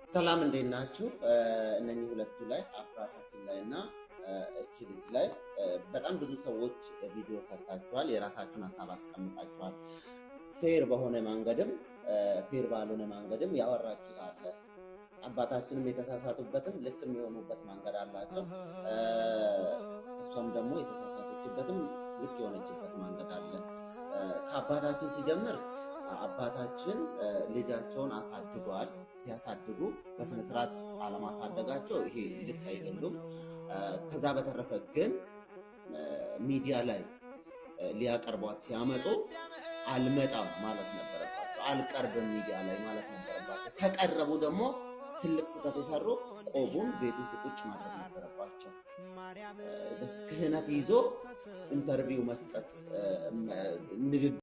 ሰላም እንዴት ናችሁ? እነኚህ ሁለቱ ላይ አፍራታችን ላይ እና እቺ ልጅ ላይ በጣም ብዙ ሰዎች ቪዲዮ ሰርታችኋል፣ የራሳችሁን ሀሳብ አስቀምጣችኋል። ፌር በሆነ መንገድም ፌር ባልሆነ መንገድም ያወራችሁት አለ። አባታችንም የተሳሳቱበትም ልክ የሚሆኑበት መንገድ አላቸው። እሷም ደግሞ የተሳሳተችበትም ልክ የሆነችበት መንገድ አለ። ከአባታችን ሲጀምር አባታችን ልጃቸውን አሳድገዋል። ሲያሳድጉ በስነ ስርዓት አለማሳደጋቸው ይሄ ልክ አይደሉም። ከዛ በተረፈ ግን ሚዲያ ላይ ሊያቀርቧት ሲያመጡ አልመጣም ማለት ነበረባቸው፣ አልቀርብም ሚዲያ ላይ ማለት ነበረባቸው። ከቀረቡ ደግሞ ትልቅ ስህተት የሰሩ ቆቡን ቤት ውስጥ ቁጭ ማድረግ ነበረባቸው። ክህነት ይዞ ኢንተርቪው መስጠት ንግግር